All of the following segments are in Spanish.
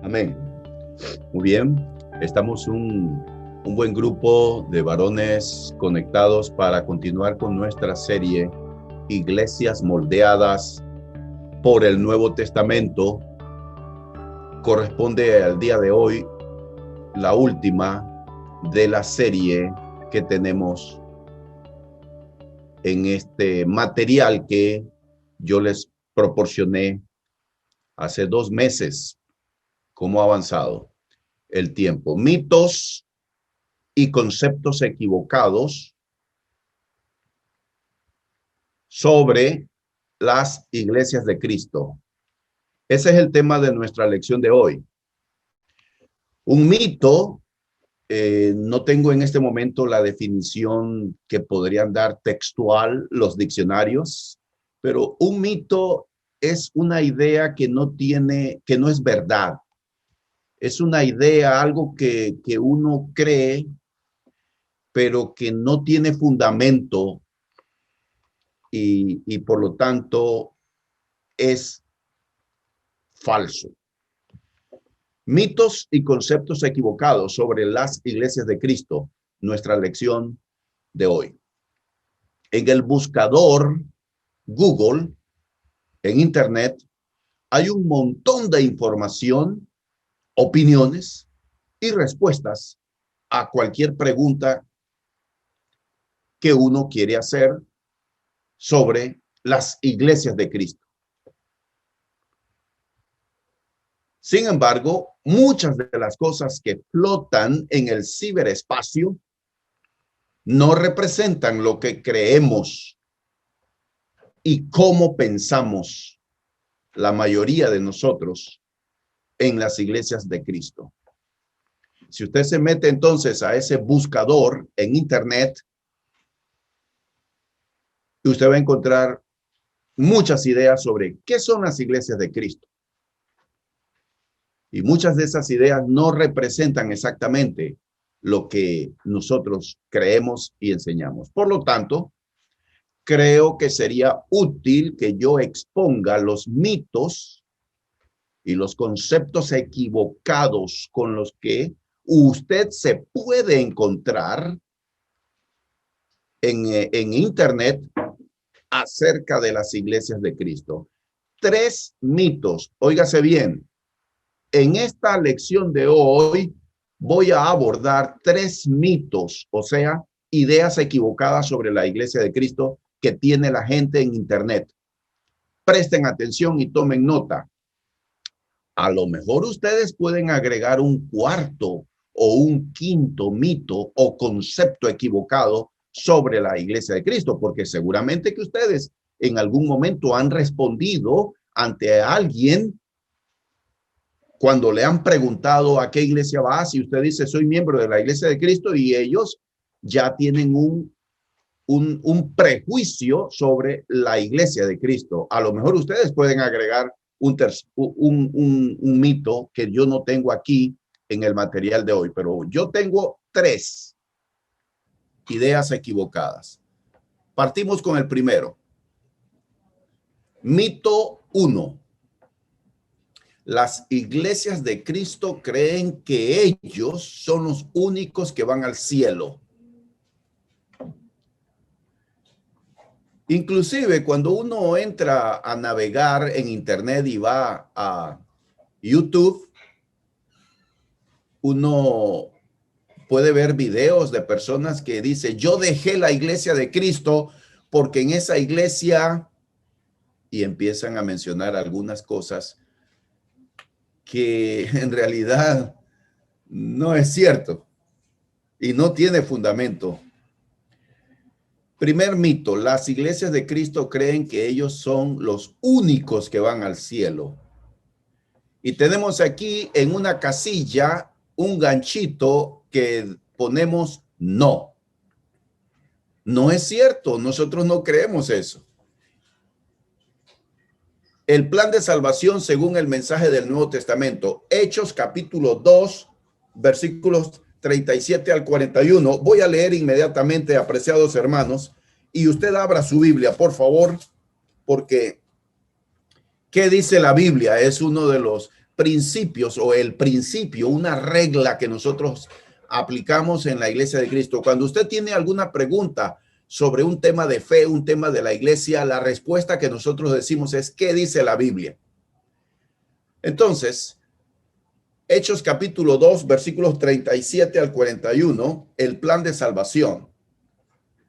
Amén. Muy bien. Estamos un buen grupo de varones conectados para continuar con nuestra serie Iglesias moldeadas por el Nuevo Testamento. Corresponde al día de hoy la última de la serie que tenemos en este material que yo les proporcioné hace 2 meses. ¿Cómo ha avanzado el tiempo? Mitos y conceptos equivocados sobre las iglesias de Cristo. Ese es el tema de nuestra lección de hoy. Un mito, no tengo en este momento la definición que podrían dar textual los diccionarios, pero un mito es una idea que no es verdad. Es una idea, algo que uno cree, pero que no tiene fundamento y por lo tanto es falso. Mitos y conceptos equivocados sobre las iglesias de Cristo, nuestra lección de hoy. En el buscador Google, en Internet, hay un montón de información, opiniones y respuestas a cualquier pregunta que uno quiere hacer sobre las iglesias de Cristo. Sin embargo, muchas de las cosas que flotan en el ciberespacio no representan lo que creemos y cómo pensamos la mayoría de nosotros en las iglesias de Cristo. Si usted se mete entonces a ese buscador en Internet, usted va a encontrar muchas ideas sobre qué son las iglesias de Cristo. Y muchas de esas ideas no representan exactamente lo que nosotros creemos y enseñamos. Por lo tanto, creo que sería útil que yo exponga los mitos y los conceptos equivocados con los que usted se puede encontrar en Internet acerca de las iglesias de Cristo. 3 mitos, óigase bien. En esta lección de hoy voy a abordar 3 mitos, o sea, ideas equivocadas sobre la iglesia de Cristo que tiene la gente en Internet. Presten atención y tomen nota. A lo mejor ustedes pueden agregar un cuarto o un quinto mito o concepto equivocado sobre la iglesia de Cristo, porque seguramente que ustedes en algún momento han respondido ante alguien cuando le han preguntado a qué iglesia va, si usted dice soy miembro de la iglesia de Cristo, y ellos ya tienen un prejuicio sobre la iglesia de Cristo. A lo mejor ustedes pueden agregar un mito que yo no tengo aquí en el material de hoy, pero yo tengo 3 ideas equivocadas. Partimos con el primero. Mito 1. Las iglesias de Cristo creen que ellos son los únicos que van al cielo. Inclusive cuando uno entra a navegar en Internet y va a YouTube, uno puede ver videos de personas que dicen, yo dejé la iglesia de Cristo porque en esa iglesia, y empiezan a mencionar algunas cosas que en realidad no es cierto y no tiene fundamento. Primer mito, las iglesias de Cristo creen que ellos son los únicos que van al cielo. Y tenemos aquí en una casilla un ganchito que ponemos no. No es cierto, nosotros no creemos eso. El plan de salvación según el mensaje del Nuevo Testamento, Hechos capítulo 2, versículos 37 al 41. Voy a leer inmediatamente, apreciados hermanos, y usted abra su Biblia, por favor, porque ¿qué dice la Biblia? Es uno de los principios o el principio, una regla que nosotros aplicamos en la Iglesia de Cristo. Cuando usted tiene alguna pregunta sobre un tema de fe, un tema de la iglesia, la respuesta que nosotros decimos es: ¿qué dice la Biblia? Entonces, Hechos capítulo 2, versículos 37 al 41, el plan de salvación.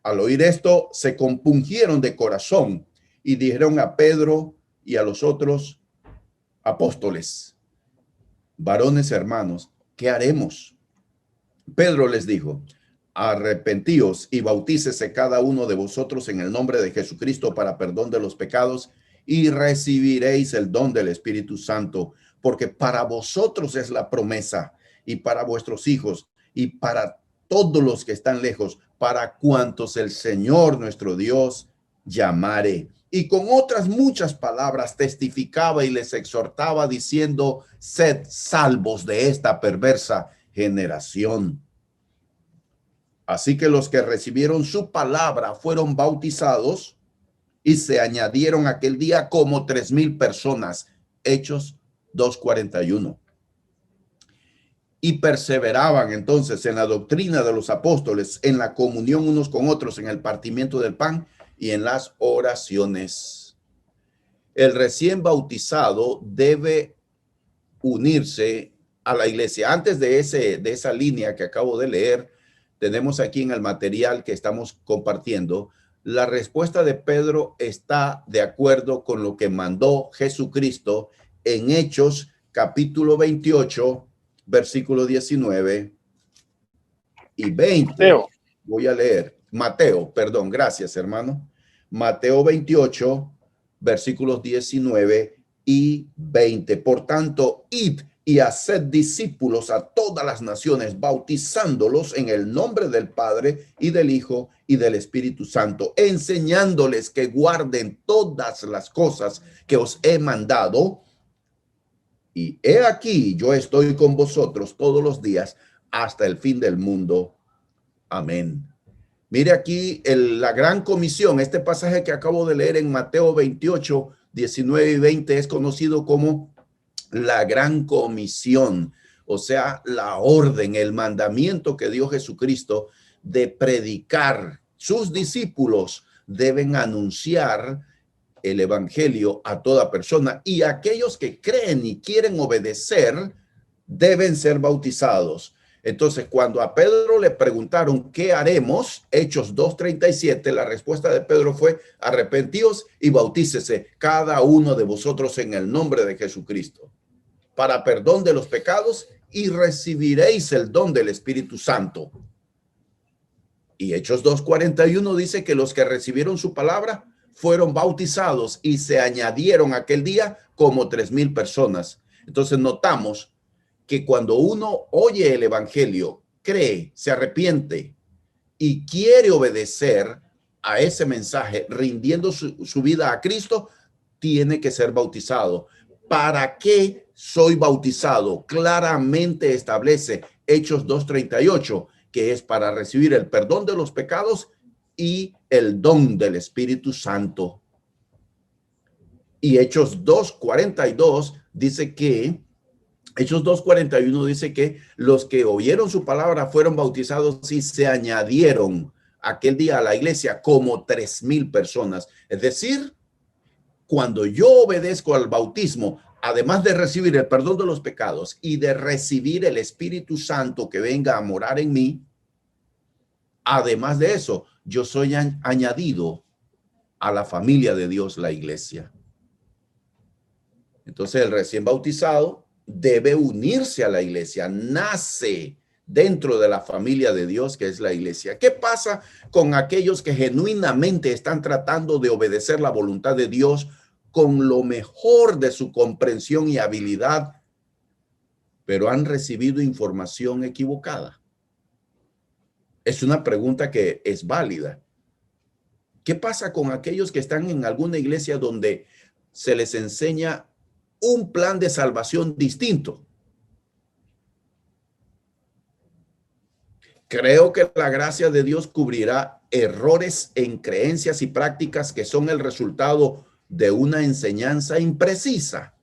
Al oír esto, se compungieron de corazón y dijeron a Pedro y a los otros apóstoles: varones hermanos, ¿qué haremos? Pedro les dijo: arrepentíos y bautícese cada uno de vosotros en el nombre de Jesucristo para perdón de los pecados y recibiréis el don del Espíritu Santo, porque para vosotros es la promesa y para vuestros hijos y para todos los que están lejos, para cuantos el Señor nuestro Dios llamare. Y con otras muchas palabras testificaba y les exhortaba diciendo: sed salvos de esta perversa generación. Así que los que recibieron su palabra fueron bautizados y se añadieron aquel día como 3,000 personas. Hechos 2:41. Y perseveraban entonces en la doctrina de los apóstoles, en la comunión unos con otros, en el partimiento del pan y en las oraciones. El recién bautizado debe unirse a la iglesia. Antes de esa línea que acabo de leer, tenemos aquí en el material que estamos compartiendo, la respuesta de Pedro está de acuerdo con lo que mandó Jesucristo en Hechos capítulo 28, versículo 19 y 20. Mateo. Voy a leer. Mateo, perdón, gracias, hermano. Mateo 28, versículos 19 y 20. Por tanto, id y haced discípulos a todas las naciones, bautizándolos en el nombre del Padre y del Hijo y del Espíritu Santo, enseñándoles que guarden todas las cosas que os he mandado. Y he aquí, yo estoy con vosotros todos los días hasta el fin del mundo. Amén. Mire aquí la gran comisión. Este pasaje que acabo de leer en Mateo 28, 19 y 20 es conocido como la gran comisión, o sea, la orden, el mandamiento que dio Jesucristo de predicar. Sus discípulos deben anunciar el evangelio a toda persona, y aquellos que creen y quieren obedecer deben ser bautizados. Entonces, cuando a Pedro le preguntaron ¿qué haremos? Hechos 2:37, la respuesta de Pedro fue: arrepentíos y bautícese cada uno de vosotros en el nombre de Jesucristo para perdón de los pecados y recibiréis el don del Espíritu Santo. Y Hechos 2:41 dice que los que recibieron su palabra fueron bautizados y se añadieron aquel día como 3,000 personas. Entonces notamos que cuando uno oye el evangelio, cree, se arrepiente y quiere obedecer a ese mensaje, rindiendo su vida a Cristo, tiene que ser bautizado. ¿Para qué soy bautizado? Claramente establece Hechos 2:38, que es para recibir el perdón de los pecados y el don del Espíritu Santo. Y Hechos 2:42 dice que Hechos 2:41 dice que los que oyeron su palabra fueron bautizados y se añadieron aquel día a la iglesia como 3,000 personas. Es decir, cuando yo obedezco al bautismo, además de recibir el perdón de los pecados y de recibir el Espíritu Santo que venga a morar en mí, además de eso, yo soy añadido a la familia de Dios, la iglesia. Entonces, el recién bautizado debe unirse a la iglesia, nace dentro de la familia de Dios, que es la iglesia. ¿Qué pasa con aquellos que genuinamente están tratando de obedecer la voluntad de Dios con lo mejor de su comprensión y habilidad, pero han recibido información equivocada? Es una pregunta que es válida. ¿Qué pasa con aquellos que están en alguna iglesia donde se les enseña un plan de salvación distinto? Creo que la gracia de Dios cubrirá errores en creencias y prácticas que son el resultado de una enseñanza imprecisa.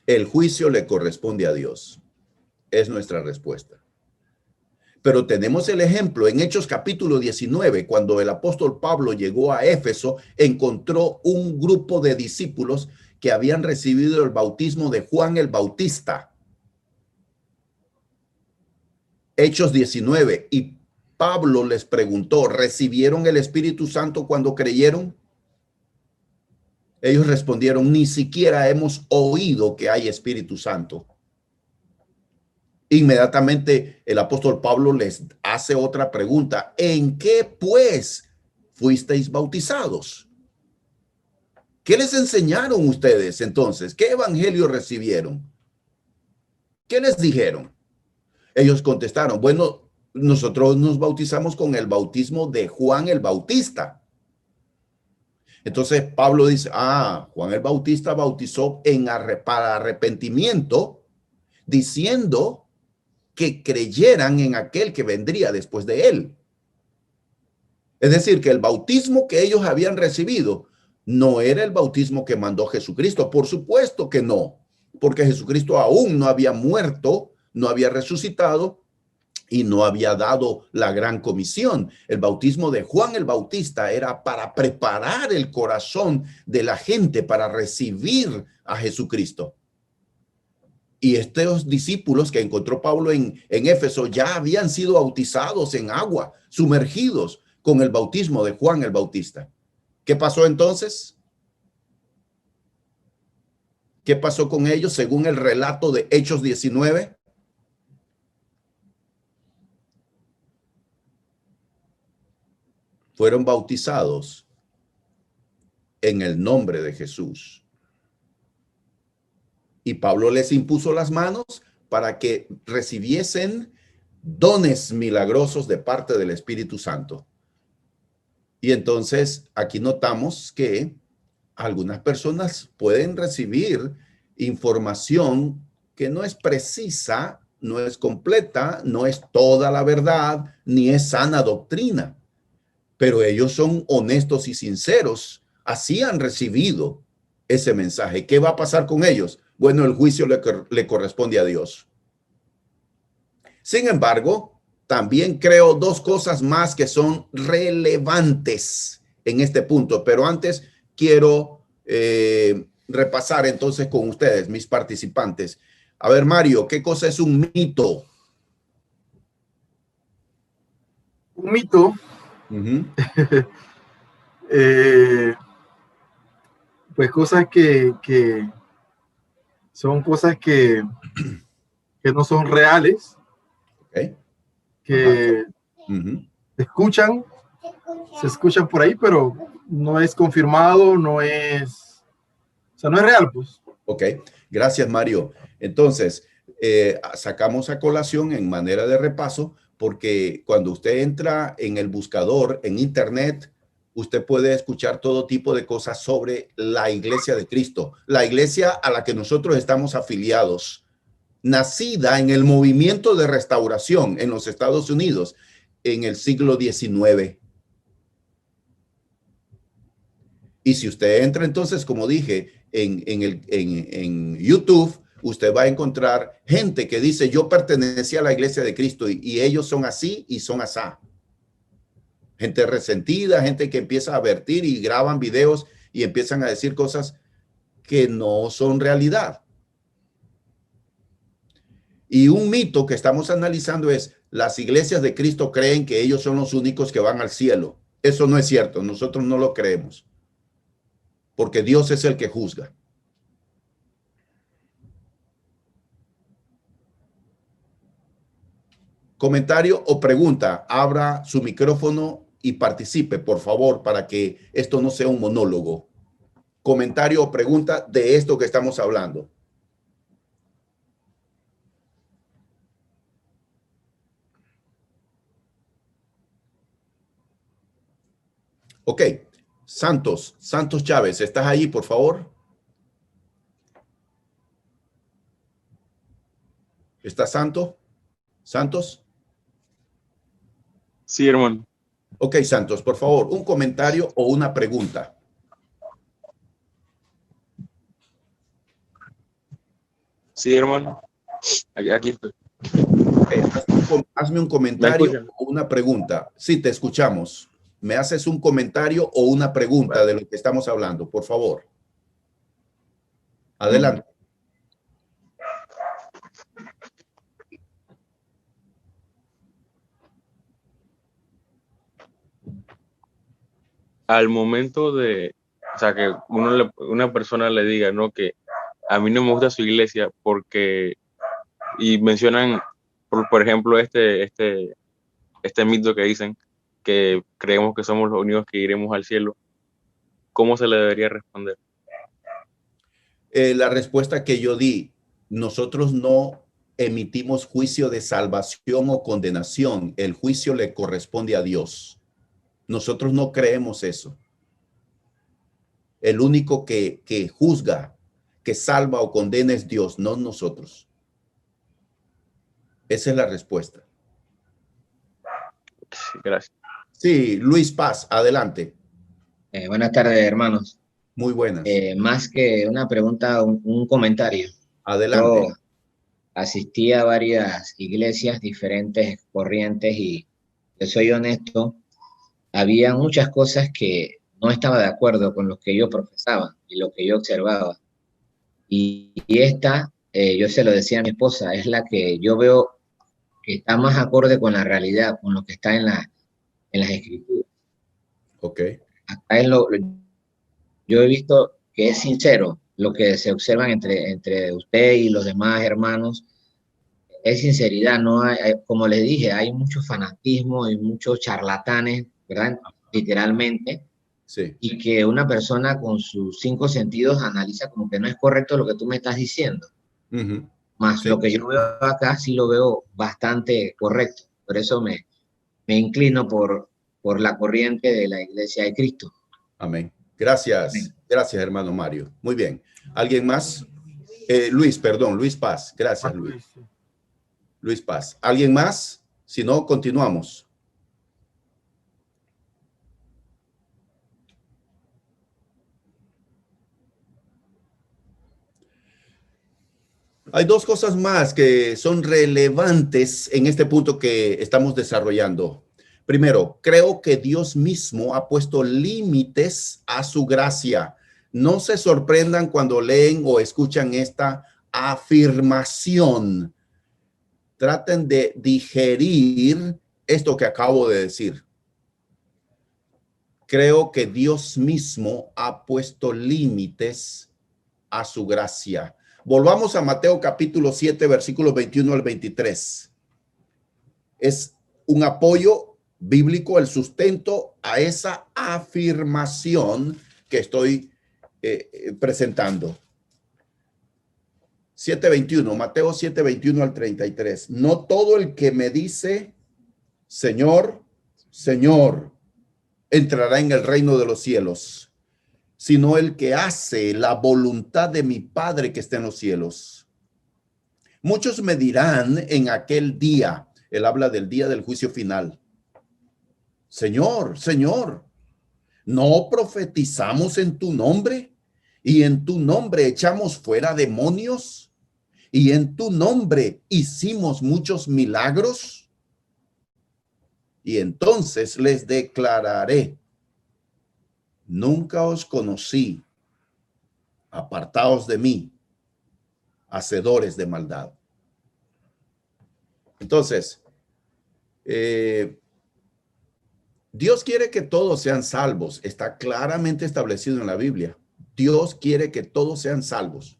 El juicio le corresponde a Dios. Es nuestra respuesta. Pero tenemos el ejemplo en Hechos capítulo 19, cuando el apóstol Pablo llegó a Éfeso, encontró un grupo de discípulos que habían recibido el bautismo de Juan el Bautista. Hechos 19, y Pablo les preguntó, ¿recibieron el Espíritu Santo cuando creyeron? Ellos respondieron, ni siquiera hemos oído que hay Espíritu Santo. Inmediatamente el apóstol Pablo les hace otra pregunta. ¿En qué pues fuisteis bautizados? ¿Qué les enseñaron ustedes entonces? ¿Qué evangelio recibieron? ¿Qué les dijeron? Ellos contestaron, bueno, nosotros nos bautizamos con el bautismo de Juan el Bautista. Entonces Pablo dice, Juan el Bautista bautizó para arrepentimiento, diciendo que creyeran en aquel que vendría después de él. Es decir, que el bautismo que ellos habían recibido no era el bautismo que mandó Jesucristo. Por supuesto que no, porque Jesucristo aún no había muerto, no había resucitado y no había dado la gran comisión. El bautismo de Juan el Bautista era para preparar el corazón de la gente para recibir a Jesucristo. Y estos discípulos que encontró Pablo en Éfeso ya habían sido bautizados en agua, sumergidos con el bautismo de Juan el Bautista. ¿Qué pasó entonces? ¿Qué pasó con ellos según el relato de Hechos 19? Fueron bautizados en el nombre de Jesús. Y Pablo les impuso las manos para que recibiesen dones milagrosos de parte del Espíritu Santo. Y entonces aquí notamos que algunas personas pueden recibir información que no es precisa, no es completa, no es toda la verdad, ni es sana doctrina. Pero ellos son honestos y sinceros. Así han recibido ese mensaje. ¿Qué va a pasar con ellos? Bueno, el juicio le corresponde a Dios. Sin embargo, también creo dos cosas más que son relevantes en este punto. Pero antes quiero repasar entonces con ustedes, mis participantes. A ver, Mario, ¿qué cosa es un mito? Un mito. Pues cosas que son cosas que no son reales, Okay. que se escuchan por ahí, pero no es confirmado, no es real, pues. Ok, gracias, Mario. Entonces, sacamos a colación en manera de repaso, porque cuando usted entra en el buscador en Internet, usted puede escuchar todo tipo de cosas sobre la Iglesia de Cristo, la iglesia a la que nosotros estamos afiliados, nacida en el movimiento de restauración en los Estados Unidos en el siglo XIX. Y si usted entra entonces, como dije, en YouTube, usted va a encontrar gente que dice, yo pertenecía a la Iglesia de Cristo y ellos son así y son asá. Gente resentida, gente que empieza a vertir y graban videos y empiezan a decir cosas que no son realidad. Y un mito que estamos analizando es, las iglesias de Cristo creen que ellos son los únicos que van al cielo. Eso no es cierto, nosotros no lo creemos, porque Dios es el que juzga. Comentario o pregunta, abra su micrófono y participe, por favor, para que esto no sea un monólogo. Comentario o pregunta de esto que estamos hablando. Ok, Santos Chávez, ¿estás ahí, por favor? ¿Está Santos? Sí, hermano. Ok, Santos, por favor, un comentario o una pregunta. Sí, hermano. Aquí estoy. Hazme un ¿Me comentario escuchan? o una pregunta. Sí, te escuchamos. Me haces un comentario o una pregunta Bueno. de lo que estamos hablando, por favor. Adelante. Al momento o sea, que una persona le diga, ¿no? Que a mí no me gusta su iglesia porque, y mencionan, por ejemplo, este mito que dicen que creemos que somos los únicos que iremos al cielo, ¿cómo se le debería responder? La respuesta que yo di, nosotros no emitimos juicio de salvación o condenación. El juicio le corresponde a Dios. Nosotros no creemos eso. El único que juzga, que salva o condena es Dios, no nosotros. Esa es la respuesta. Sí, gracias. Sí, Luis Paz, adelante. Buenas tardes, hermanos. Muy buenas. Más que una pregunta, un comentario. Adelante. Yo asistí a varias iglesias, diferentes corrientes, y yo soy honesto, había muchas cosas que no estaba de acuerdo con lo que yo profesaba y lo que yo observaba. Y esta, yo se lo decía a mi esposa, es la que yo veo que está más acorde con la realidad, con lo que está en las escrituras. Ok. Acá yo he visto que es sincero lo que se observan entre usted y los demás hermanos. Es sinceridad, no como les dije, hay mucho fanatismo y muchos charlatanes, ¿verdad? Literalmente, Sí. y que una persona con sus 5 sentidos analiza como que no es correcto lo que tú me estás diciendo. Más Sí. lo que yo veo acá sí lo veo bastante correcto. Por eso me inclino por la corriente de la Iglesia de Cristo. Amén. Gracias. Gracias, hermano Mario. Muy bien. ¿Alguien más? Luis, perdón, Luis Paz. Gracias, Luis. Luis Paz. ¿Alguien más? Si no, continuamos. Hay dos cosas más que son relevantes en este punto que estamos desarrollando. Primero, creo que Dios mismo ha puesto límites a su gracia. No se sorprendan cuando leen o escuchan esta afirmación. Traten de digerir esto que acabo de decir. Creo que Dios mismo ha puesto límites a su gracia. Volvamos a Mateo capítulo 7, versículos 21 al 23. Es un apoyo bíblico, el sustento a esa afirmación que estoy presentando. 7:21, Mateo 7:21 al 33. No todo el que me dice, Señor, Señor, entrará en el reino de los cielos, sino el que hace la voluntad de mi Padre que está en los cielos. Muchos me dirán en aquel día, él habla del día del juicio final, Señor, Señor, ¿no profetizamos en tu nombre? Y en tu nombre echamos fuera demonios, y en tu nombre hicimos muchos milagros. Y entonces les declararé, nunca os conocí, apartaos de mí, hacedores de maldad. Entonces, Dios quiere que todos sean salvos. Está claramente establecido en la Biblia. Dios quiere que todos sean salvos,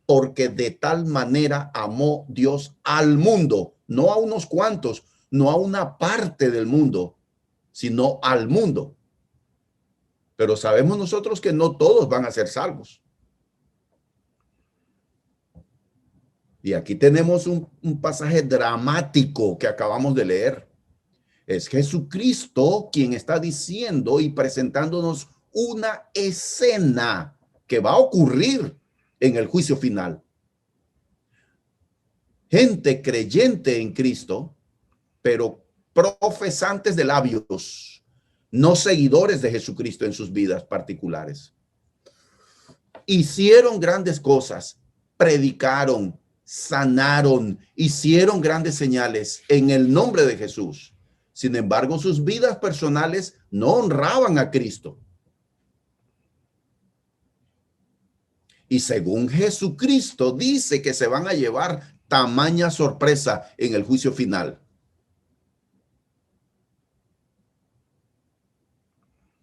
porque de tal manera amó Dios al mundo, no a unos cuantos, no a una parte del mundo, sino al mundo. Pero sabemos nosotros que no todos van a ser salvos. Y aquí tenemos un pasaje dramático que acabamos de leer. Es Jesucristo quien está diciendo y presentándonos una escena que va a ocurrir en el juicio final. Gente creyente en Cristo, pero profesantes de labios, no seguidores de Jesucristo en sus vidas particulares. Hicieron grandes cosas, predicaron, sanaron, hicieron grandes señales en el nombre de Jesús. Sin embargo, sus vidas personales no honraban a Cristo. Y según Jesucristo dice que se van a llevar tamaña sorpresa en el juicio final.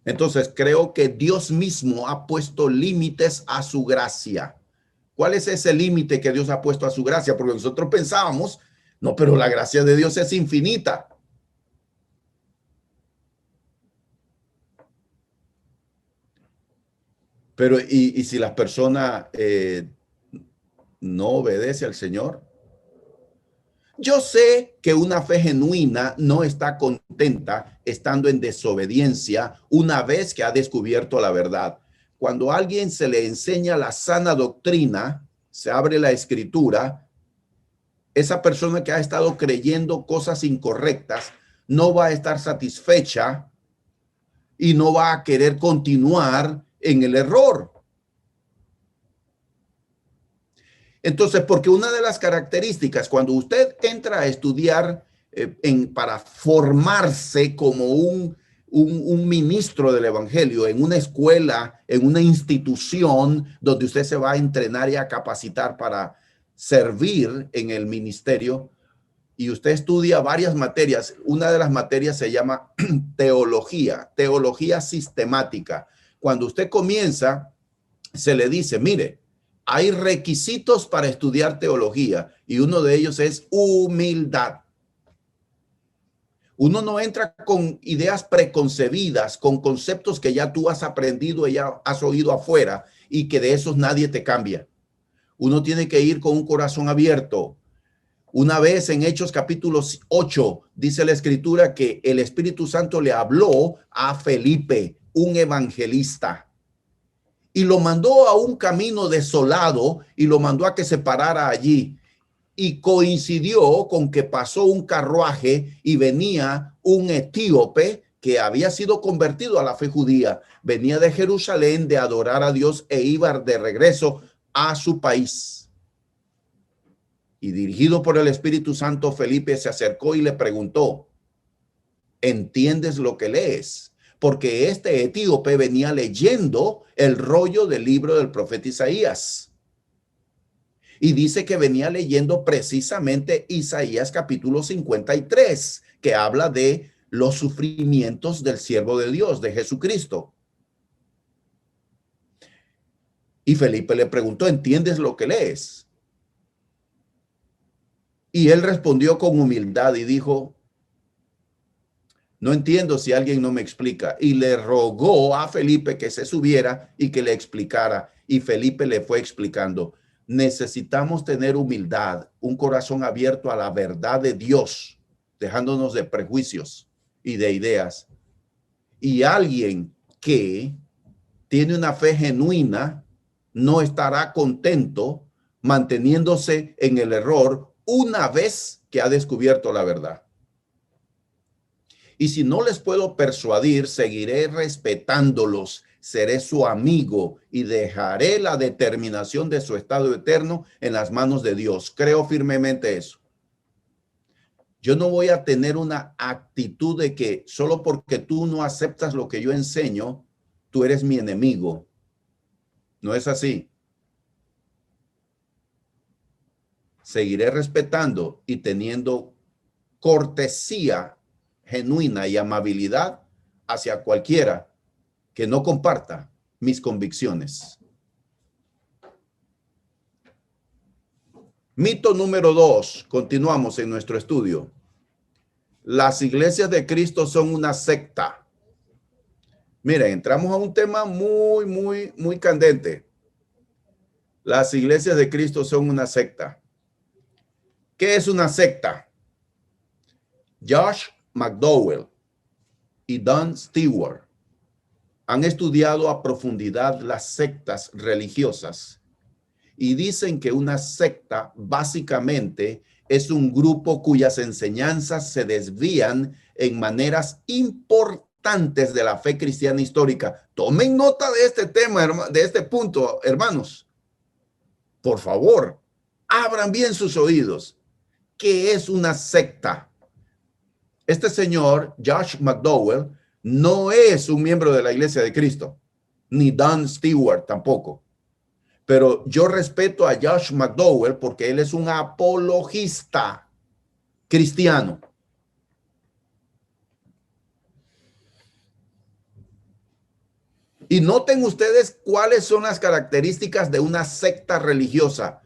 Entonces creo que Dios mismo ha puesto límites a su gracia. ¿Cuál es ese límite que Dios ha puesto a su gracia? Porque nosotros pensábamos, no, pero la gracia de Dios es infinita. Pero y si la persona no obedece al Señor. Yo sé que una fe genuina no está contenta estando en desobediencia una vez que ha descubierto la verdad. Cuando a alguien se le enseña la sana doctrina, se abre la escritura, esa persona que ha estado creyendo cosas incorrectas no va a estar satisfecha y no va a querer continuar en el error. Entonces, porque una de las características cuando usted entra a estudiar para formarse como un ministro del evangelio en una escuela, en una institución donde usted se va a entrenar y a capacitar para servir en el ministerio, y usted estudia varias materias, una de las materias se llama teología sistemática. Cuando usted comienza, se le dice, mire, hay requisitos para estudiar teología y uno de ellos es humildad. Uno no entra con ideas preconcebidas, con conceptos que ya tú has aprendido y ya has oído afuera y que de esos nadie te cambia. Uno tiene que ir con un corazón abierto. Una vez en Hechos capítulo 8 dice la escritura que el Espíritu Santo le habló a Felipe, un evangelista, y lo mandó a un camino desolado y lo mandó a que se parara allí. Y coincidió con que pasó un carruaje y venía un etíope que había sido convertido a la fe judía. Venía de Jerusalén de adorar a Dios e iba de regreso a su país. Y dirigido por el Espíritu Santo, Felipe se acercó y le preguntó, ¿entiendes lo que lees? Porque este etíope venía leyendo el rollo del libro del profeta Isaías. Y dice que venía leyendo precisamente Isaías capítulo 53, que habla de los sufrimientos del siervo de Dios, de Jesucristo. Y Felipe le preguntó, ¿entiendes lo que lees? Y él respondió con humildad y dijo, no entiendo si alguien no me explica. Y le rogó a Felipe que se subiera y que le explicara. Y Felipe le fue explicando. Necesitamos tener humildad, un corazón abierto a la verdad de Dios, dejándonos de prejuicios y de ideas. Y alguien que tiene una fe genuina no estará contento manteniéndose en el error una vez que ha descubierto la verdad. Y si no les puedo persuadir, seguiré respetándolos, seré su amigo y dejaré la determinación de su estado eterno en las manos de Dios. Creo firmemente eso. Yo no voy a tener una actitud de que solo porque tú no aceptas lo que yo enseño, tú eres mi enemigo. No es así. Seguiré respetando y teniendo cortesía genuina y amabilidad hacia cualquiera que no comparta mis convicciones. Mito número 2. Continuamos en nuestro estudio. Las iglesias de Cristo son una secta. Miren, entramos a un tema muy candente. Las iglesias de Cristo son una secta. ¿Qué es una secta? Josh McDowell y Don Stewart han estudiado a profundidad las sectas religiosas y dicen que una secta básicamente es un grupo cuyas enseñanzas se desvían en maneras importantes de la fe cristiana histórica. Tomen nota de este tema, de este punto, hermanos. Por favor, Abran bien sus oídos. ¿Qué es una secta? Este señor, Josh McDowell, no es un miembro de la Iglesia de Cristo, ni Don Stewart tampoco. Pero yo respeto a Josh McDowell porque él es un apologista cristiano. Y noten ustedes cuáles son las características de una secta religiosa.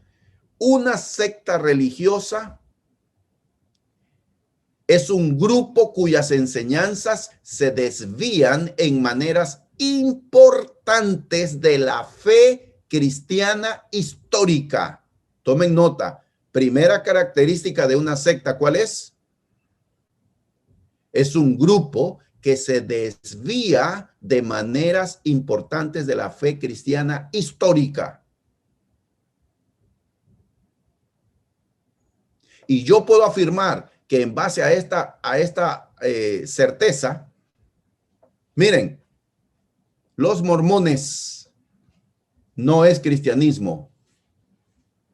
Una secta religiosa es un grupo cuyas enseñanzas se desvían en maneras importantes de la fe cristiana histórica. Tomen nota. Primera característica de una secta, ¿cuál es? Es un grupo que se desvía de maneras importantes de la fe cristiana histórica. Y yo puedo afirmar que en base a esta certeza, miren, los mormones no es cristianismo.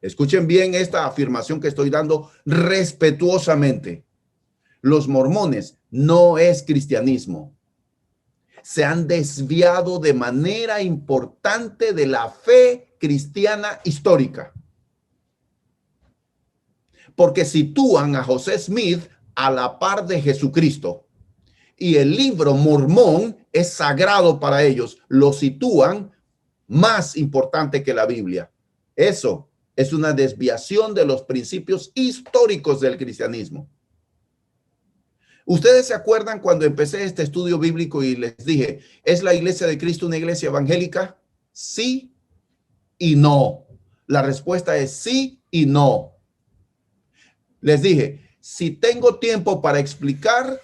Escuchen bien esta afirmación que estoy dando respetuosamente. Los mormones no es cristianismo. Se han desviado de manera importante de la fe cristiana histórica. Porque sitúan a José Smith a la par de Jesucristo. Y el libro Mormón es sagrado para ellos. Lo sitúan más importante que la Biblia. Eso es una desviación de los principios históricos del cristianismo. ¿Ustedes se acuerdan cuando empecé este estudio bíblico y les dije, ¿es la Iglesia de Cristo una iglesia evangélica? Sí y no. La respuesta es sí y no. Les dije, si tengo tiempo para explicar,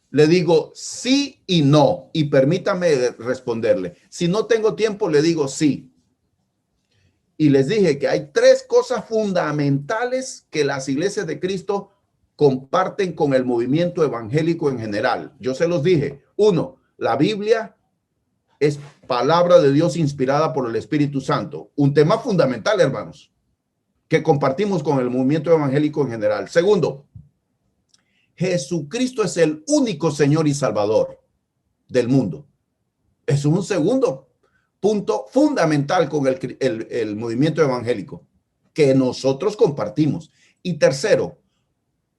le digo sí y no. Y permítame responderle. Si no tengo tiempo, le digo sí. Y les dije que hay tres cosas fundamentales que las iglesias de Cristo comparten con el movimiento evangélico en general. Yo se los dije. Uno, la Biblia es palabra de Dios inspirada por el Espíritu Santo. Un tema fundamental, hermanos, que compartimos con el movimiento evangélico en general. Segundo, Jesucristo es el único Señor y Salvador del mundo. Es un segundo punto fundamental con el movimiento evangélico que nosotros compartimos. Y tercero,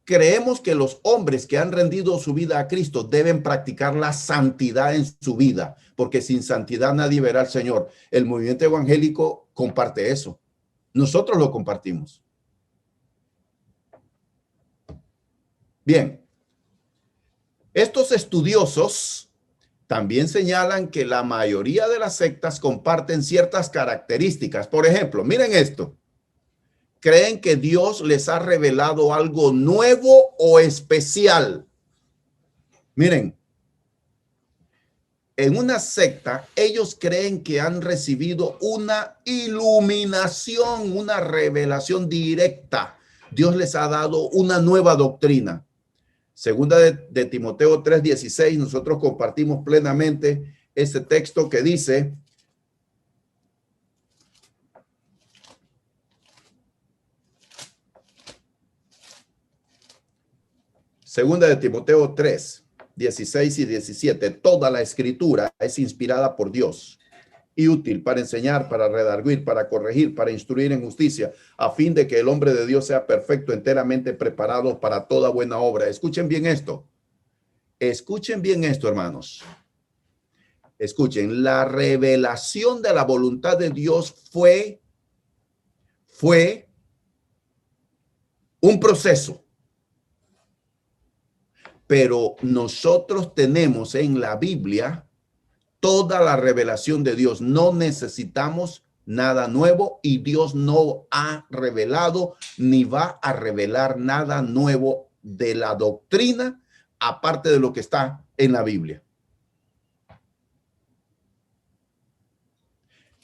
creemos que los hombres que han rendido su vida a Cristo deben practicar la santidad en su vida, porque sin santidad nadie verá al Señor. El movimiento evangélico comparte eso. Nosotros lo compartimos. Bien, estos estudiosos también señalan que la mayoría de las sectas comparten ciertas características. Por ejemplo, miren esto. Creen que Dios les ha revelado algo nuevo o especial. Miren, en una secta, ellos creen que han recibido una iluminación, una revelación directa. Dios les ha dado una nueva doctrina. Segunda de Timoteo 3:16, nosotros compartimos plenamente ese texto que dice: Segunda de Timoteo 3:16 y 17. Toda la escritura es inspirada por Dios y útil para enseñar, para redarguir, para corregir, para instruir en justicia, a fin de que el hombre de Dios sea perfecto, enteramente preparado para toda buena obra. Escuchen bien esto. Escuchen bien esto, hermanos. Escuchen, la revelación de la voluntad de Dios fue un proceso. Pero nosotros tenemos en la Biblia toda la revelación de Dios. No necesitamos nada nuevo y Dios no ha revelado ni va a revelar nada nuevo de la doctrina, aparte de lo que está en la Biblia.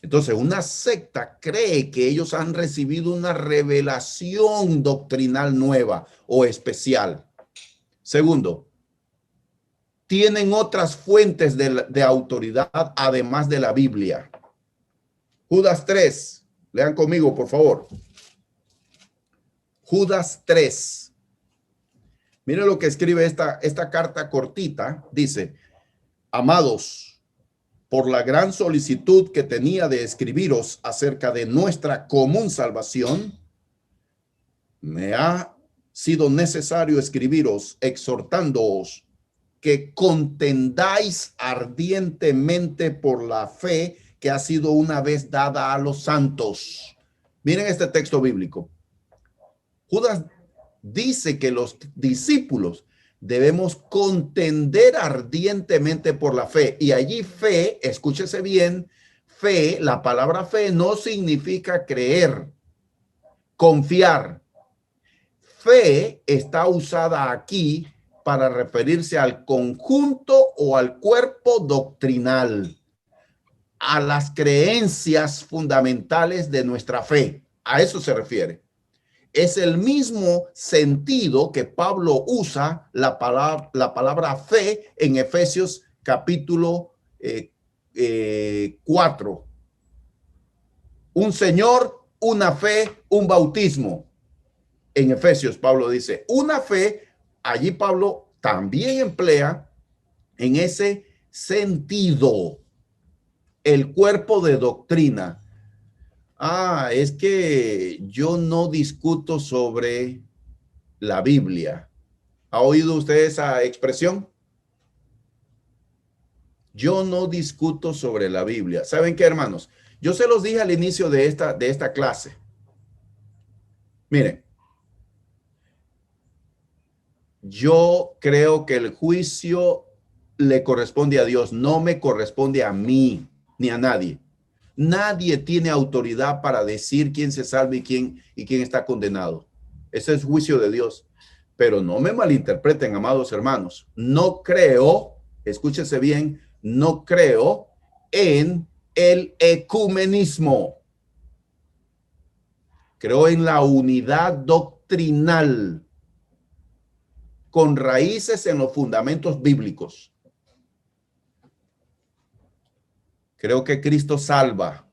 Entonces, una secta cree que ellos han recibido una revelación doctrinal nueva o especial. Segundo, tienen otras fuentes de autoridad además de la Biblia. Judas 3, lean conmigo, por favor. Judas 3. Miren lo que escribe esta carta cortita. Dice, amados, por la gran solicitud que tenía de escribiros acerca de nuestra común salvación, me ha sido necesario escribiros exhortándoos que contendáis ardientemente por la fe que ha sido una vez dada a los santos. Miren este texto bíblico. Judas dice que los discípulos debemos contender ardientemente por la fe. Y allí fe, escúchese bien, fe, la palabra fe no significa creer, confiar. Fe está usada aquí para referirse al conjunto o al cuerpo doctrinal, a las creencias fundamentales de nuestra fe. A eso se refiere. Es el mismo sentido que Pablo usa la palabra fe en Efesios capítulo 4. Un Señor, una fe, un bautismo. En Efesios, Pablo dice, una fe, allí Pablo también emplea en ese sentido el cuerpo de doctrina. Es que yo no discuto sobre la Biblia. ¿Ha oído usted esa expresión? Yo no discuto sobre la Biblia. ¿Saben qué, hermanos? Yo se los dije al inicio de esta clase. Miren, yo creo que el juicio le corresponde a Dios, no me corresponde a mí ni a nadie. Nadie tiene autoridad para decir quién se salva y quién está condenado. Ese es juicio de Dios. Pero no me malinterpreten, amados hermanos. No creo, escúchese bien, no creo en el ecumenismo. Creo en la unidad doctrinal con raíces en los fundamentos bíblicos. Creo que Cristo salva.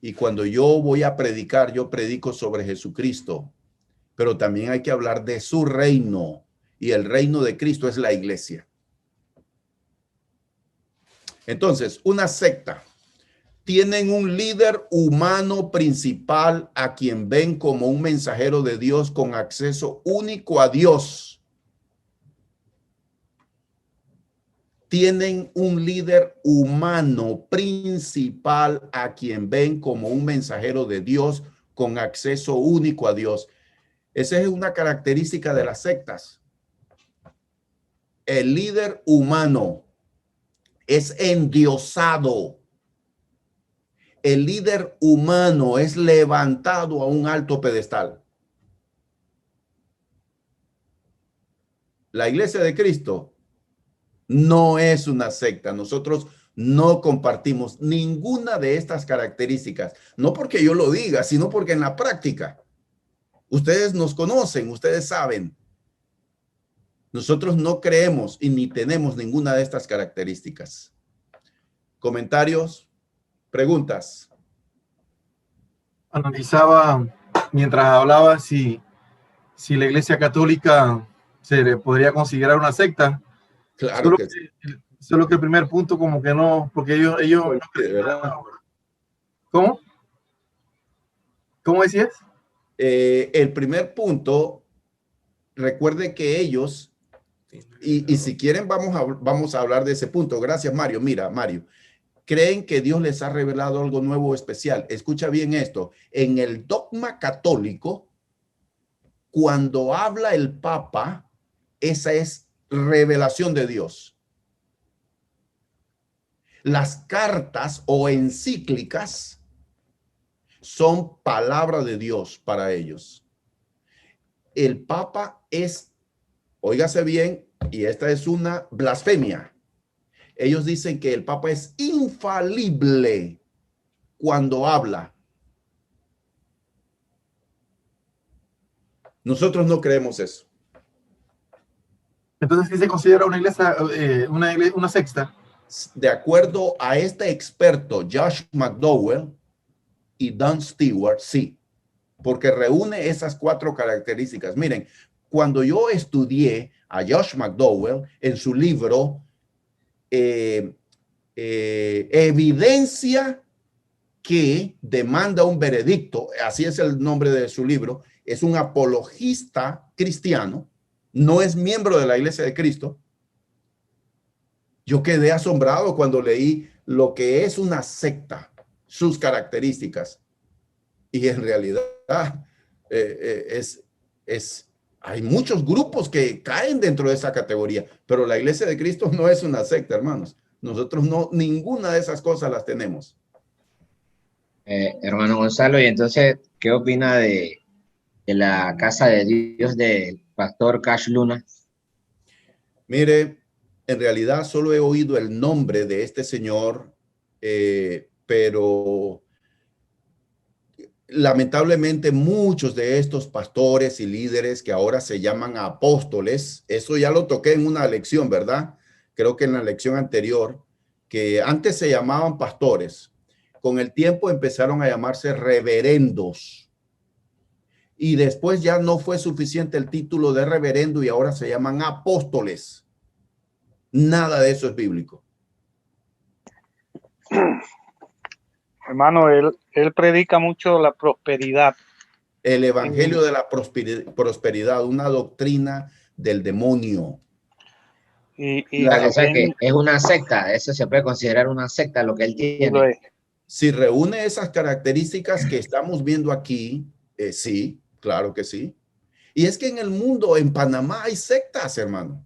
Y cuando yo voy a predicar, yo predico sobre Jesucristo. Pero también hay que hablar de su reino. Y el reino de Cristo es la iglesia. Entonces, una secta. Tienen un líder humano principal a quien ven como un mensajero de Dios con acceso único a Dios. Tienen un líder humano principal a quien ven como un mensajero de Dios con acceso único a Dios. Esa es una característica de las sectas. El líder humano es endiosado. El líder humano es levantado a un alto pedestal. La iglesia de Cristo no es una secta. Nosotros no compartimos ninguna de estas características. No porque yo lo diga, sino porque en la práctica, ustedes nos conocen, ustedes saben. Nosotros no creemos y ni tenemos ninguna de estas características. ¿Comentarios? ¿Preguntas? Analizaba mientras hablaba si la Iglesia Católica se le podría considerar una secta. Claro que sí. Solo que el primer punto como que no, porque ellos no creen nada. ¿Cómo? ¿Cómo decías? El primer punto, recuerde que ellos, y si quieren vamos a hablar de ese punto. Gracias, Mario. Mira, Mario, creen que Dios les ha revelado algo nuevo especial. Escucha bien esto. En el dogma católico, cuando habla el Papa, esa es revelación de Dios. Las cartas o encíclicas son palabra de Dios para ellos. El Papa es, óigase bien, y esta es una blasfemia. Ellos dicen que el Papa es infalible cuando habla. Nosotros no creemos eso. Entonces, ¿qué se considera una iglesia, una secta? De acuerdo a este experto, Josh McDowell y Don Stewart, sí. porque reúne esas 4 características. Miren, cuando yo estudié a Josh McDowell en su libro Evidencia que demanda un veredicto, así es el nombre de su libro, es un apologista cristiano, no es miembro de la Iglesia de Cristo. Yo quedé asombrado cuando leí lo que es una secta, sus características. Y en realidad hay muchos grupos que caen dentro de esa categoría, pero la Iglesia de Cristo no es una secta, hermanos. Nosotros no, ninguna de esas cosas las tenemos. Hermano Gonzalo, y entonces, ¿qué opina de la Casa de Dios del pastor Cash Luna? Mire, en realidad solo he oído el nombre de este señor, pero lamentablemente muchos de estos pastores y líderes que ahora se llaman apóstoles, eso ya lo toqué en una lección, ¿verdad? Creo que en la lección anterior, que antes se llamaban pastores, con el tiempo empezaron a llamarse reverendos. Y después ya no fue suficiente el título de reverendo y ahora se llaman apóstoles. Nada de eso es bíblico. Hermano, él predica mucho la prosperidad. El evangelio de la prosperidad, una doctrina del demonio. Y o sea que es una secta, eso se puede considerar una secta lo que él tiene. Si reúne esas características que estamos viendo aquí, sí, claro que sí. Y es que en el mundo, en Panamá, hay sectas, hermano.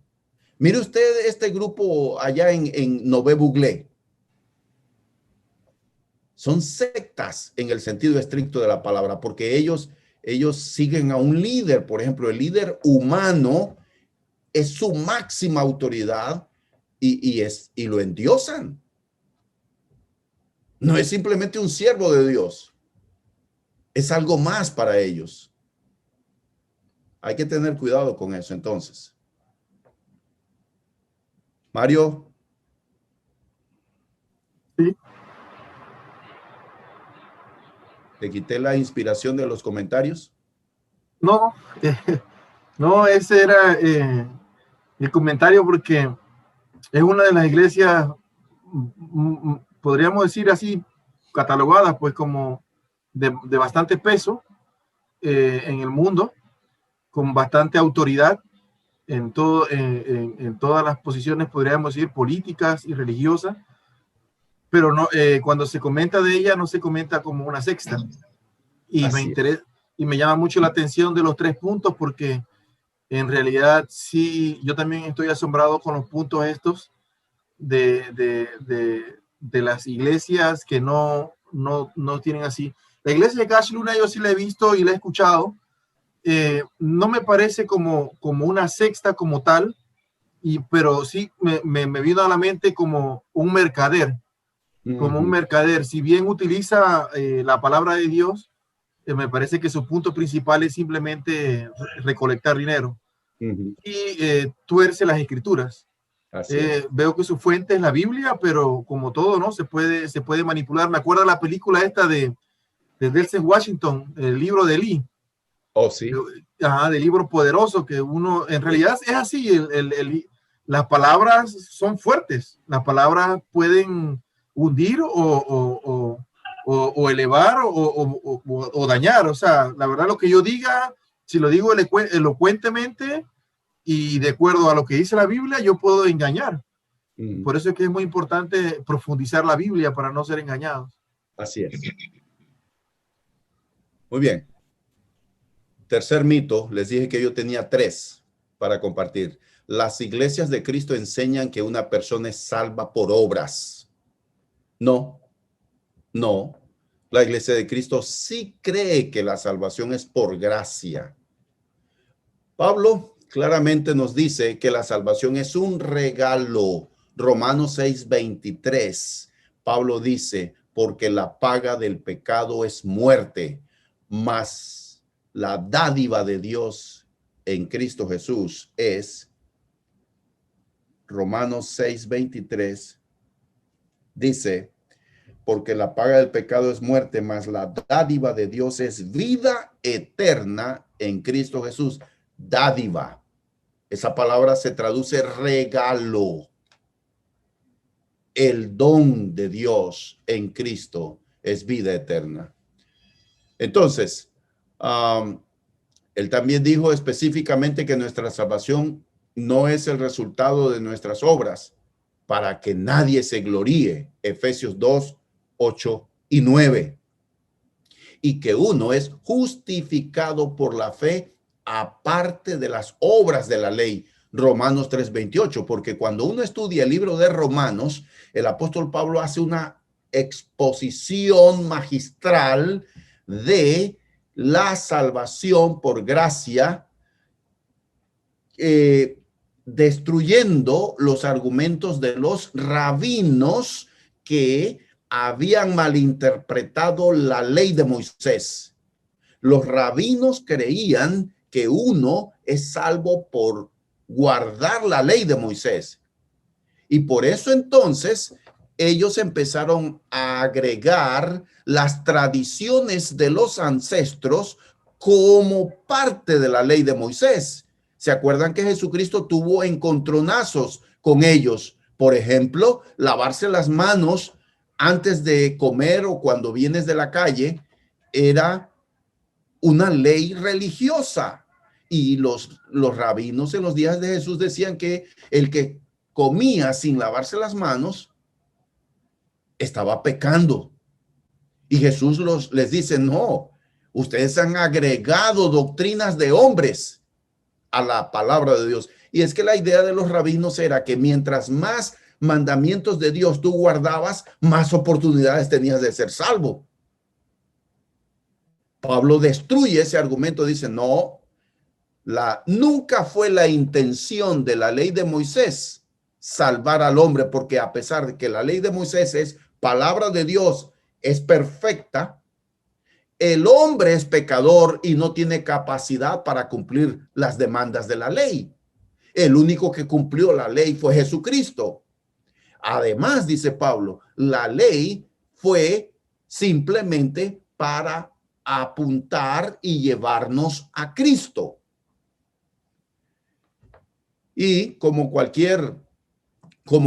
Mire usted este grupo allá en Nové Buglé. Son sectas en el sentido estricto de la palabra, porque ellos siguen a un líder. Por ejemplo, el líder humano es su máxima autoridad y lo endiosan. No es simplemente un siervo de Dios. Es algo más para ellos. Hay que tener cuidado con eso, entonces. Mario. Sí. ¿Te quité la inspiración de los comentarios? No, no, ese era el comentario porque es una de las iglesias, podríamos decir así, catalogadas pues como de bastante peso en el mundo, con bastante autoridad en todas las posiciones, podríamos decir, políticas y religiosas, pero no, cuando se comenta de ella no se comenta como una secta. Y me interesa y me llama mucho la atención de los 3 puntos porque en realidad sí, yo también estoy asombrado con los puntos estos de las iglesias que no tienen así. La iglesia de Cash Luna yo sí la he visto y la he escuchado. No me parece como una secta como tal, pero sí me vino a la mente como un mercader. Como un mercader. Si bien utiliza la palabra de Dios, me parece que su punto principal es simplemente recolectar dinero. Y tuerce las escrituras. Veo que su fuente es la Biblia, pero como todo, ¿no? Se puede manipular. Me acuerdo de la película esta de Denzel Washington, el libro de Lee. Oh, sí. Del libro poderoso, que uno, en realidad es así, las palabras son fuertes, las palabras pueden hundir o elevar o dañar. O sea, la verdad lo que yo diga, si lo digo elocuentemente y de acuerdo a lo que dice la Biblia, yo puedo engañar. Por eso es que es muy importante profundizar la Biblia para no ser engañados. Así es. Muy bien. Tercer mito, les dije que yo tenía 3 para compartir. Las iglesias de Cristo enseñan que una persona es salva por obras. No. La iglesia de Cristo sí cree que la salvación es por gracia. Pablo claramente nos dice que la salvación es un regalo. Romanos 6:23. Pablo dice, porque la paga del pecado es muerte, mas la dádiva de Dios en Cristo Jesús es, Romanos 6:23, dice, porque la paga del pecado es muerte, mas la dádiva de Dios es vida eterna en Cristo Jesús. Dádiva. Esa palabra se traduce regalo. El don de Dios en Cristo es vida eterna. Entonces, él también dijo específicamente que nuestra salvación no es el resultado de nuestras obras, para que nadie se gloríe. Efesios 2, 8 y 9. Y que uno es justificado por la fe aparte de las obras de la ley. Romanos 3:28, porque cuando uno estudia el libro de Romanos, el apóstol Pablo hace una exposición magistral de la salvación por gracia, destruyendo los argumentos de los rabinos que habían malinterpretado la ley de Moisés. Los rabinos creían que uno es salvo por guardar la ley de Moisés. Y por eso entonces ellos empezaron a agregar las tradiciones de los ancestros como parte de la ley de Moisés. ¿Se acuerdan que Jesucristo tuvo encontronazos con ellos? Por ejemplo, lavarse las manos antes de comer o cuando vienes de la calle era una ley religiosa. Y los rabinos en los días de Jesús decían que el que comía sin lavarse las manos estaba pecando. Y Jesús les dice, no, ustedes han agregado doctrinas de hombres a la palabra de Dios. Y es que la idea de los rabinos era que mientras más mandamientos de Dios tú guardabas, más oportunidades tenías de ser salvo. Pablo destruye ese argumento, dice, no, nunca fue la intención de la ley de Moisés salvar al hombre, porque a pesar de que la ley de Moisés es palabra de Dios, es perfecta, el hombre es pecador y no tiene capacidad para cumplir las demandas de la ley. El único que cumplió la ley fue Jesucristo. Además, dice Pablo, la ley fue simplemente para apuntar y llevarnos a Cristo. Y como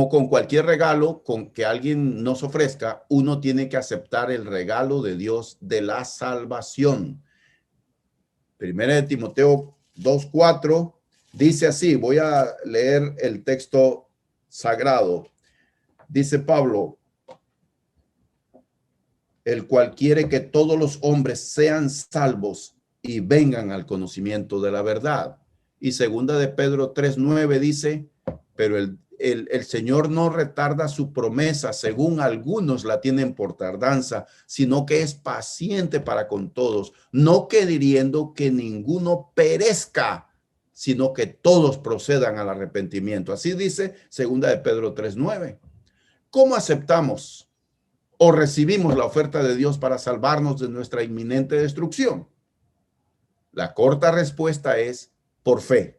con cualquier regalo con que alguien nos ofrezca, uno tiene que aceptar el regalo de Dios de la salvación. Primera de Timoteo 2:4 dice así, voy a leer el texto sagrado. Dice Pablo, el cual quiere que todos los hombres sean salvos y vengan al conocimiento de la verdad. Y segunda de Pedro 3:9 dice, pero el Señor no retarda su promesa, según algunos la tienen por tardanza, sino que es paciente para con todos, no queriendo que ninguno perezca, sino que todos procedan al arrepentimiento. Así dice segunda de Pedro 3:9. ¿Cómo aceptamos o recibimos la oferta de Dios para salvarnos de nuestra inminente destrucción? La corta respuesta es por fe.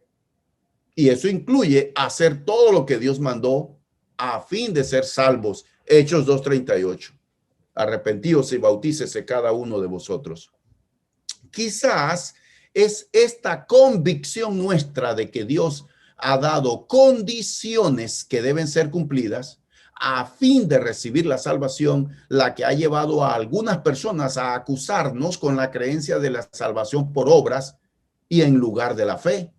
Y eso incluye hacer todo lo que Dios mandó a fin de ser salvos. Hechos 2:38. Arrepentíos y bautícese cada uno de vosotros. Quizás es esta convicción nuestra de que Dios ha dado condiciones que deben ser cumplidas a fin de recibir la salvación, la que ha llevado a algunas personas a acusarnos con la creencia de la salvación por obras y en lugar de la fe.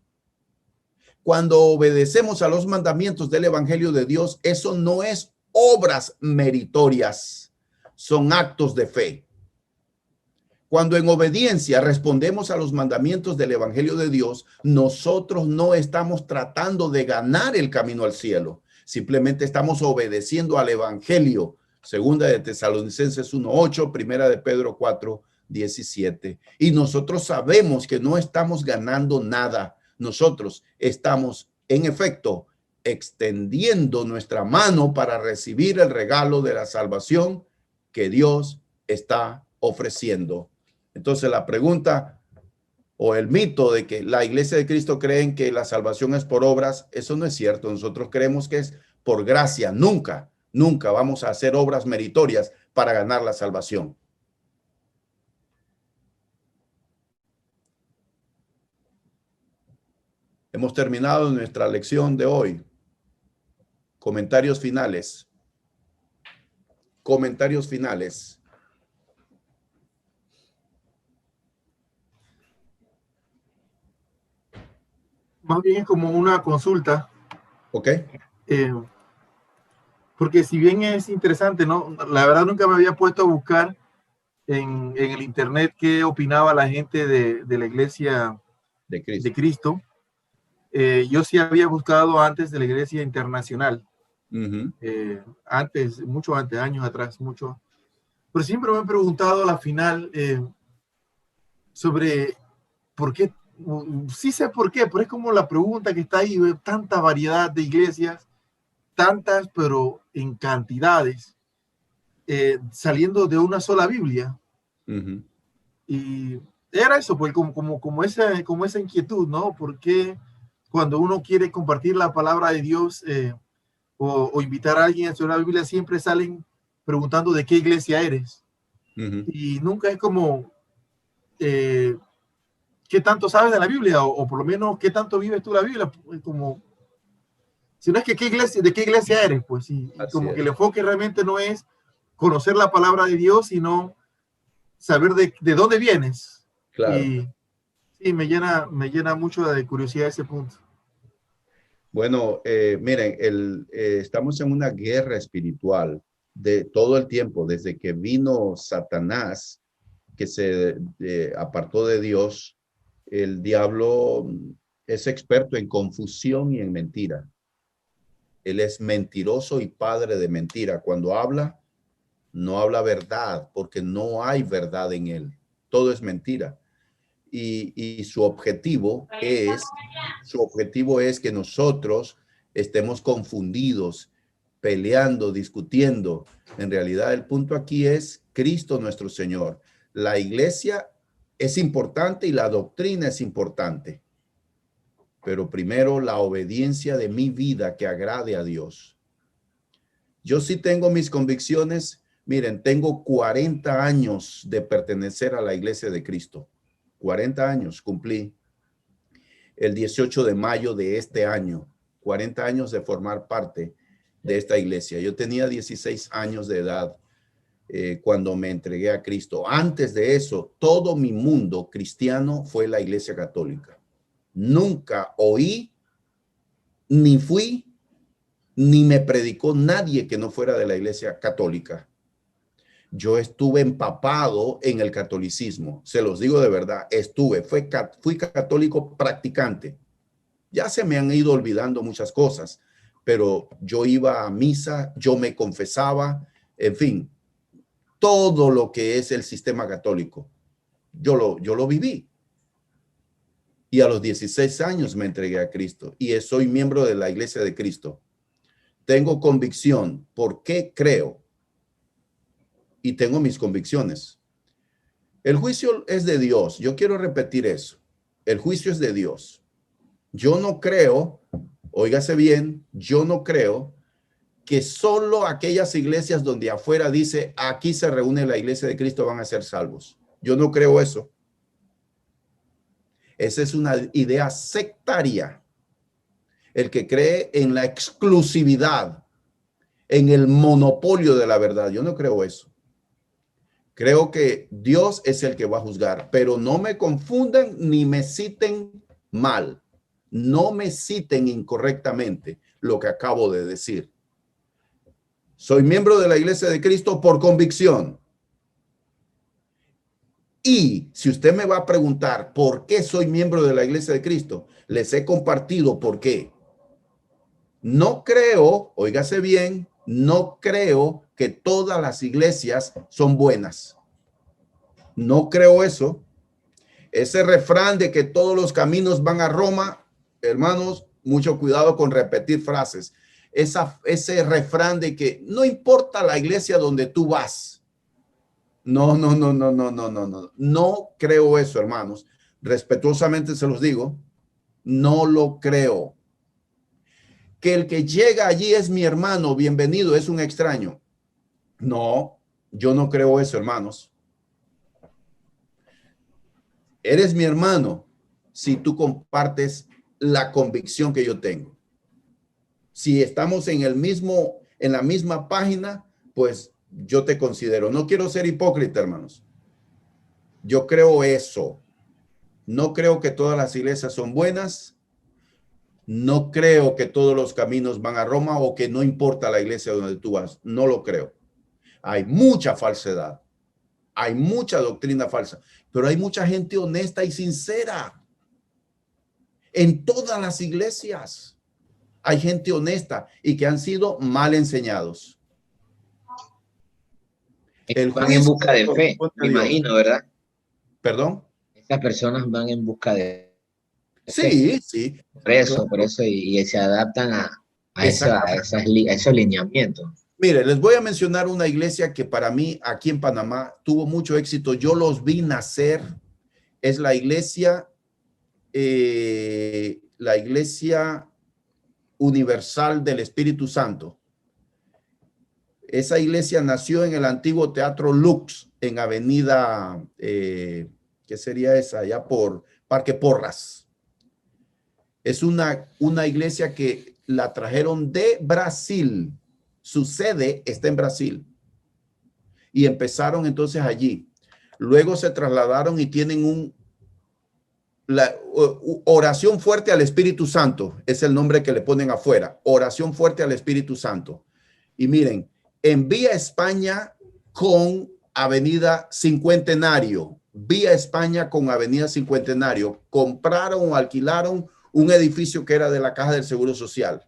Cuando obedecemos a los mandamientos del Evangelio de Dios, eso no es obras meritorias, son actos de fe. Cuando en obediencia respondemos a los mandamientos del Evangelio de Dios, nosotros no estamos tratando de ganar el camino al cielo. Simplemente estamos obedeciendo al Evangelio. Segunda de Tesalonicenses 1:8, primera de Pedro 4:17. Y nosotros sabemos que no estamos ganando nada. Nosotros estamos, en efecto, extendiendo nuestra mano para recibir el regalo de la salvación que Dios está ofreciendo. Entonces, la pregunta o el mito de que la Iglesia de Cristo creen que la salvación es por obras, eso no es cierto. Nosotros creemos que es por gracia. Nunca vamos a hacer obras meritorias para ganar la salvación. Hemos terminado nuestra lección de hoy. Comentarios finales. Comentarios finales. Más bien es como una consulta. ¿Ok? Porque si bien es interesante, ¿no? La verdad nunca me había puesto a buscar en el internet qué opinaba la gente de la iglesia De Cristo. de Cristo. Yo sí había buscado antes de la iglesia internacional. Antes, mucho antes, años atrás, mucho. Pero siempre me he preguntado a la final sobre por qué. Sí sé por qué, pero es como la pregunta que está ahí, tanta variedad de iglesias, tantas, pero en cantidades, saliendo de una sola Biblia. Y era eso, pues como esa inquietud, ¿no? Porque cuando uno quiere compartir la palabra de Dios o invitar a alguien a estudiar la Biblia, siempre salen preguntando de qué iglesia eres. Y nunca es como qué tanto sabes de la Biblia o por lo menos qué tanto vives tú la Biblia, como si no es que de qué iglesia eres, pues y como que el enfoque realmente no es conocer la palabra de Dios, sino saber de dónde vienes. Claro. Y sí, me llena mucho de curiosidad ese punto. Bueno, miren, estamos en una guerra espiritual de todo el tiempo, desde que vino Satanás, que se apartó de Dios. El diablo es experto en confusión y en mentira. Él es mentiroso y padre de mentira. Cuando habla, no habla verdad, porque no hay verdad en él. Todo es mentira. Y su objetivo es que nosotros estemos confundidos, peleando, discutiendo. En realidad, el punto aquí es Cristo nuestro Señor. La iglesia es importante y la doctrina es importante. Pero primero la obediencia de mi vida que agrade a Dios. Yo sí tengo mis convicciones. Miren, tengo 40 años de pertenecer a la iglesia de Cristo. 40 años cumplí el 18 de mayo de este año. 40 años de formar parte de esta iglesia. Yo tenía 16 años de edad cuando me entregué a Cristo. Antes de eso, todo mi mundo cristiano fue la iglesia católica. Nunca oí, ni fui, ni me predicó nadie que no fuera de la iglesia católica. Yo estuve empapado en el catolicismo, se los digo de verdad, fui católico practicante. Ya se me han ido olvidando muchas cosas, pero yo iba a misa, yo me confesaba, en fin, todo lo que es el sistema católico. Yo lo viví. Y a los 16 años me entregué a Cristo y soy miembro de la Iglesia de Cristo. Tengo convicción. ¿Por qué creo? Y tengo mis convicciones. El juicio es de Dios. Yo quiero repetir eso. El juicio es de Dios. Yo no creo, óigase bien, yo no creo que solo aquellas iglesias donde afuera dice aquí se reúne la iglesia de Cristo van a ser salvos. Yo no creo eso. Esa es una idea sectaria. El que cree en la exclusividad, en el monopolio de la verdad. Yo no creo eso. Creo que Dios es el que va a juzgar, pero no me confundan ni me citen mal. No me citen incorrectamente lo que acabo de decir. Soy miembro de la Iglesia de Cristo por convicción. Y si usted me va a preguntar por qué soy miembro de la Iglesia de Cristo, les he compartido por qué. No creo, óigase bien, no creo que todas las iglesias son buenas. No creo eso. Ese refrán de que todos los caminos van a Roma, hermanos, mucho cuidado con repetir frases. Ese refrán de que no importa la iglesia donde tú vas. No. No creo eso, hermanos. Respetuosamente se los digo. No lo creo. Que el que llega allí es mi hermano, bienvenido, es un extraño. No, Yo no creo eso, hermanos. Eres mi hermano si tú compartes la convicción que yo tengo. Si estamos en la misma página, pues yo te considero. No quiero ser hipócrita, hermanos. Yo creo eso. No creo que todas las iglesias son buenas. No creo que todos los caminos van a Roma o que no importa la iglesia donde tú vas. No lo creo. Hay mucha falsedad. Hay mucha doctrina falsa, pero hay mucha gente honesta y sincera. En todas las iglesias hay gente honesta y que han sido mal enseñados. Van en busca de fe, me imagino, ¿verdad? ¿Perdón? Estas personas van en busca de fe. Sí, sí. Por eso, y se adaptan a esos lineamientos. Mire, les voy a mencionar una iglesia que para mí aquí en Panamá tuvo mucho éxito. Yo los vi nacer. Es la iglesia Universal del Espíritu Santo. Esa iglesia nació en el antiguo Teatro Lux, en Avenida, ¿qué sería esa? Allá por Parque Porras. Es una iglesia que la trajeron de Brasil. Su sede está en Brasil. Y empezaron entonces allí. Luego se trasladaron y tienen la oración fuerte al Espíritu Santo. Es el nombre que le ponen afuera. Oración fuerte al Espíritu Santo. Y miren, en Vía España con Avenida Cincuentenario. Vía España con Avenida Cincuentenario. Compraron o alquilaron un edificio que era de la Caja del Seguro Social.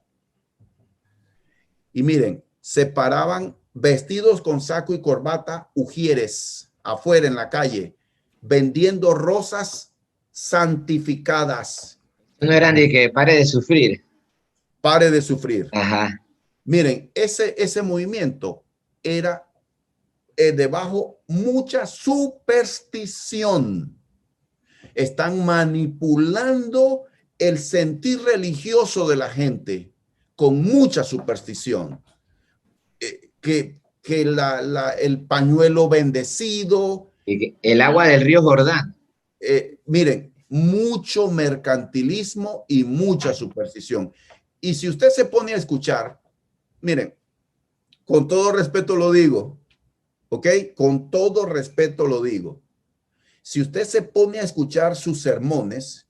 Y miren, se paraban vestidos con saco y corbata, ujieres, afuera en la calle, vendiendo rosas santificadas. No eran de que pare de sufrir. Pare de sufrir. Ajá. Miren, ese movimiento era debajo mucha superstición. Están manipulando el sentir religioso de la gente con mucha superstición. Que el pañuelo bendecido. El agua del río Jordán. Miren, mucho mercantilismo y mucha superstición. Y si usted se pone a escuchar, miren, con todo respeto lo digo, ¿ok? Con todo respeto lo digo. Si usted se pone a escuchar sus sermones,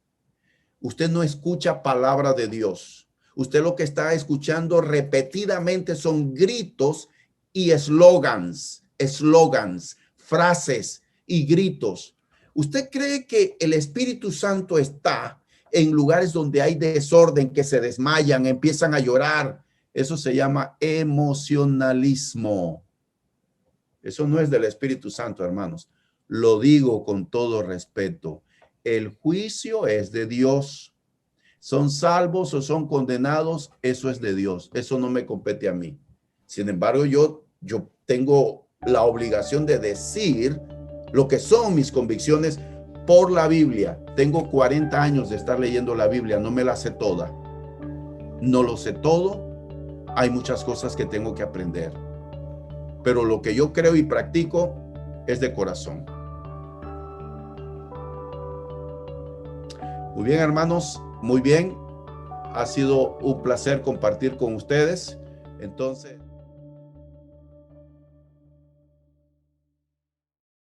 usted no escucha palabra de Dios. Usted lo que está escuchando repetidamente son gritos y eslogans, frases y gritos. ¿Usted cree que el Espíritu Santo está en lugares donde hay desorden, que se desmayan, empiezan a llorar? Eso se llama emocionalismo. Eso no es del Espíritu Santo, hermanos. Lo digo con todo respeto. El juicio es de Dios. ¿Son salvos o son condenados? Eso es de Dios. Eso no me compete a mí. Sin embargo, yo tengo la obligación de decir lo que son mis convicciones por la Biblia. Tengo 40 años de estar leyendo la Biblia. No me la sé toda. No lo sé todo. Hay muchas cosas que tengo que aprender. Pero lo que yo creo y practico es de corazón. Muy bien, hermanos. Muy bien. Ha sido un placer compartir con ustedes. Entonces...